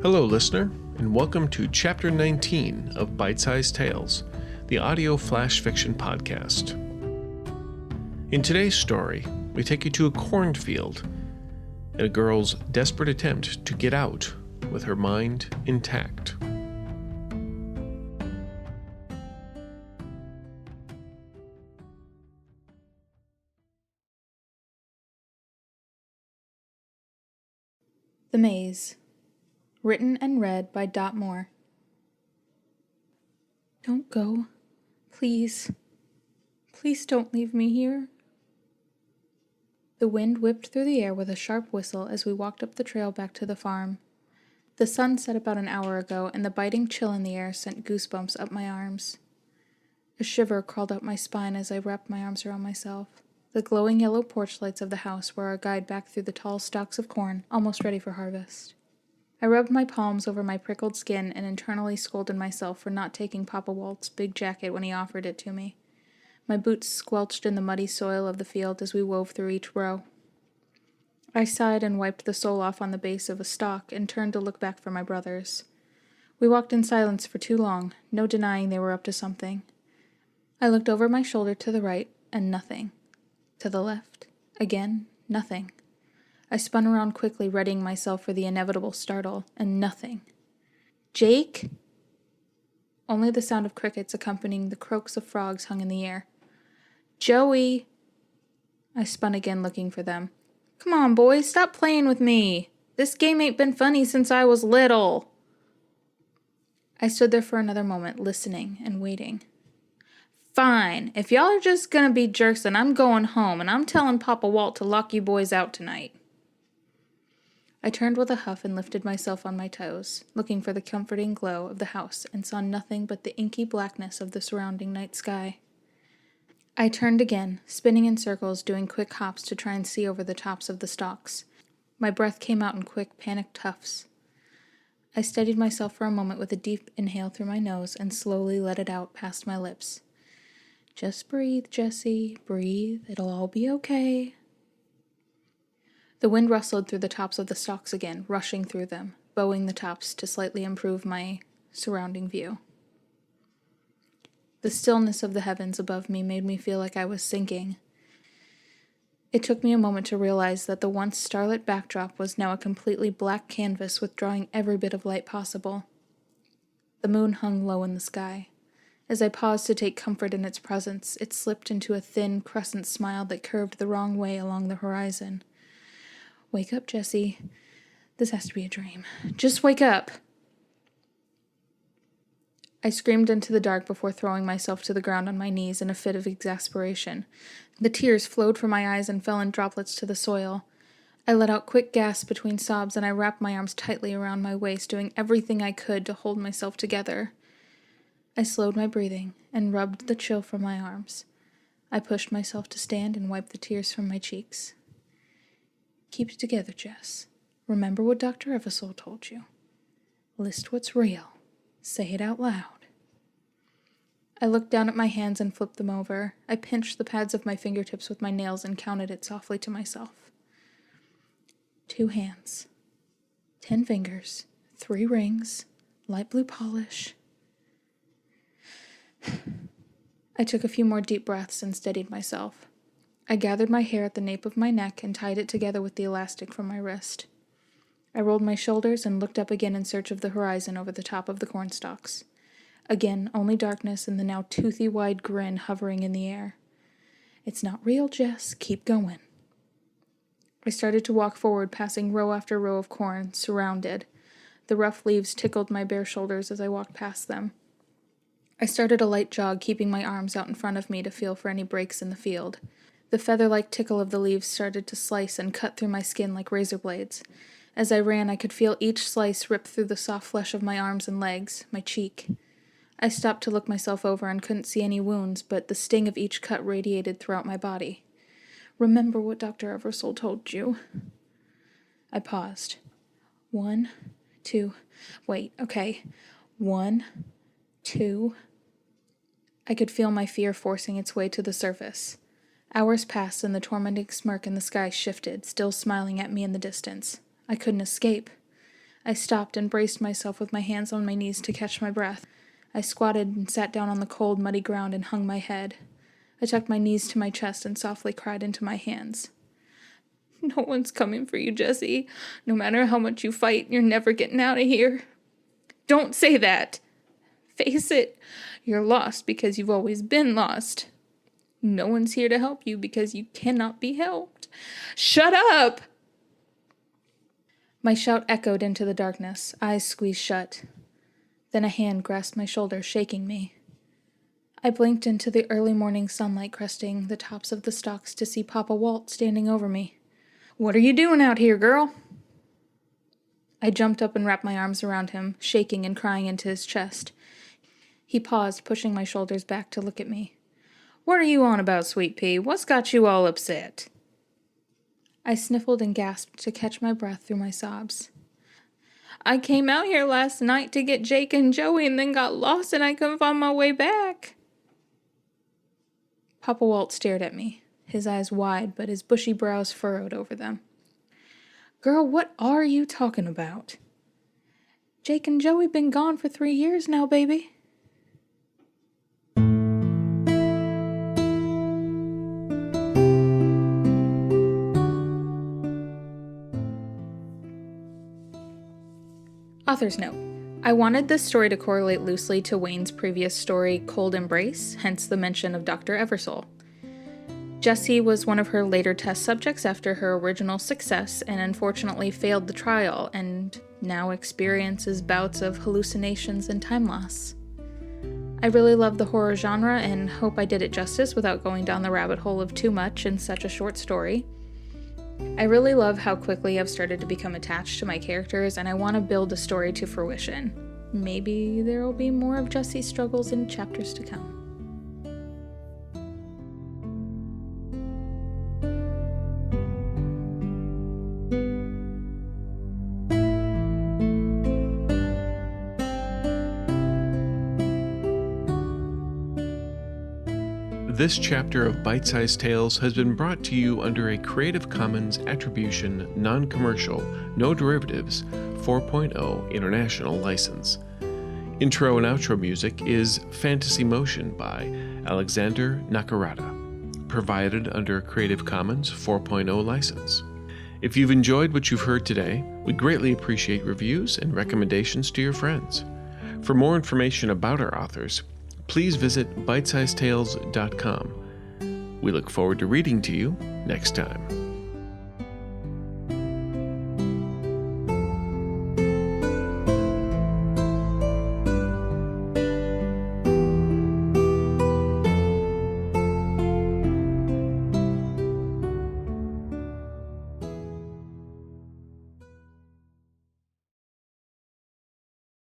Hello, listener, and welcome to Chapter 19 of Bite-Sized Tales, the audio flash fiction podcast. In today's story, we take you to a cornfield and a girl's desperate attempt to get out with her mind intact. The Maize. Written and read by Dot Moore. Don't go. Please. Please don't leave me here. The wind whipped through the air with a sharp whistle as we walked up the trail back to the farm. The sun set about an hour ago, and the biting chill in the air sent goosebumps up my arms. A shiver crawled up my spine as I wrapped my arms around myself. The glowing yellow porch lights of the house were our guide back through the tall stalks of corn, almost ready for harvest. I rubbed my palms over my prickled skin and internally scolded myself for not taking Papa Walt's big jacket when he offered it to me. My boots squelched in the muddy soil of the field as we wove through each row. I sighed and wiped the sole off on the base of a stalk and turned to look back for my brothers. We walked in silence for too long, no denying they were up to something. I looked over my shoulder to the right, and nothing. To the left, again, nothing. I spun around quickly, readying myself for the inevitable startle, and nothing. Jake? Only the sound of crickets accompanying the croaks of frogs hung in the air. Joey! I spun again, looking for them. Come on, boys, stop playing with me. This game ain't been funny since I was little. I stood there for another moment, listening and waiting. Fine, if y'all are just gonna be jerks, then I'm going home, and I'm telling Papa Walt to lock you boys out tonight. I turned with a huff and lifted myself on my toes, looking for the comforting glow of the house, and saw nothing but the inky blackness of the surrounding night sky. I turned again, spinning in circles, doing quick hops to try and see over the tops of the stalks. My breath came out in quick, panicked huffs. I steadied myself for a moment with a deep inhale through my nose and slowly let it out past my lips. Just breathe, Jesse, breathe. It'll all be okay. The wind rustled through the tops of the stalks again, rushing through them, bowing the tops to slightly improve my surrounding view. The stillness of the heavens above me made me feel like I was sinking. It took me a moment to realize that the once starlit backdrop was now a completely black canvas withdrawing every bit of light possible. The moon hung low in the sky. As I paused to take comfort in its presence, it slipped into a thin crescent smile that curved the wrong way along the horizon. Wake up, Jesse. This has to be a dream. Just wake up. I screamed into the dark before throwing myself to the ground on my knees in a fit of exasperation. The tears flowed from my eyes and fell in droplets to the soil. I let out quick gasps between sobs, and I wrapped my arms tightly around my waist, doing everything I could to hold myself together. I slowed my breathing and rubbed the chill from my arms. I pushed myself to stand and wipe the tears from my cheeks. Keep it together, Jess. Remember what Dr. Eversole told you. List what's real. Say it out loud. I looked down at my hands and flipped them over. I pinched the pads of my fingertips with my nails and counted it softly to myself. 2 hands. 10 fingers. 3 rings. Light blue polish. I took a few more deep breaths and steadied myself. I gathered my hair at the nape of my neck and tied it together with the elastic from my wrist. I rolled my shoulders and looked up again in search of the horizon over the top of the cornstalks. Again, only darkness and the now toothy wide grin hovering in the air. It's not real, Jess. Keep going. I started to walk forward, passing row after row of corn, surrounded. The rough leaves tickled my bare shoulders as I walked past them. I started a light jog, keeping my arms out in front of me to feel for any breaks in the field. The feather-like tickle of the leaves started to slice and cut through my skin like razor blades. As I ran, I could feel each slice rip through the soft flesh of my arms and legs, my cheek. I stopped to look myself over and couldn't see any wounds, but the sting of each cut radiated throughout my body. Remember what Dr. Eversole told you. I paused. 1, 2, wait, okay. 1, 2. I could feel my fear forcing its way to the surface. Hours passed and the tormenting smirk in the sky shifted, still smiling at me in the distance. I couldn't escape. I stopped and braced myself with my hands on my knees to catch my breath. I squatted and sat down on the cold, muddy ground and hung my head. I tucked my knees to my chest and softly cried into my hands. No one's coming for you, Jesse. No matter how much you fight, you're never getting out of here. Don't say that. Face it. You're lost because you've always been lost. No one's here to help you because you cannot be helped. Shut up! My shout echoed into the darkness, eyes squeezed shut. Then a hand grasped my shoulder, shaking me. I blinked into the early morning sunlight cresting the tops of the stalks to see Papa Walt standing over me. What are you doing out here, girl? I jumped up and wrapped my arms around him, shaking and crying into his chest. He paused, pushing my shoulders back to look at me. What are you on about, Sweet Pea? What's got you all upset? I sniffled and gasped to catch my breath through my sobs. I came out here last night to get Jake and Joey and then got lost and I couldn't find my way back. Papa Walt stared at me, his eyes wide but his bushy brows furrowed over them. Girl, what are you talking about? Jake and Joey been gone for 3 years now, baby. Author's note. I wanted this story to correlate loosely to Wayne's previous story, Cold Embrace, hence the mention of Dr. Eversole. Jessie was one of her later test subjects after her original success and unfortunately failed the trial and now experiences bouts of hallucinations and time loss. I really love the horror genre and hope I did it justice without going down the rabbit hole of too much in such a short story. I really love how quickly I've started to become attached to my characters, and I want to build a story to fruition. Maybe there will be more of Jessie's struggles in chapters to come. This chapter of Bite-Sized Tales has been brought to you under a Creative Commons Attribution, Non-Commercial, No Derivatives 4.0 International License. Intro and outro music is Fantasy Motion by Alexander Nakarada, provided under Creative Commons 4.0 license. If you've enjoyed what you've heard today, we greatly appreciate reviews and recommendations to your friends. For more information about our authors, please visit bitesizedtales.com. We look forward to reading to you next time.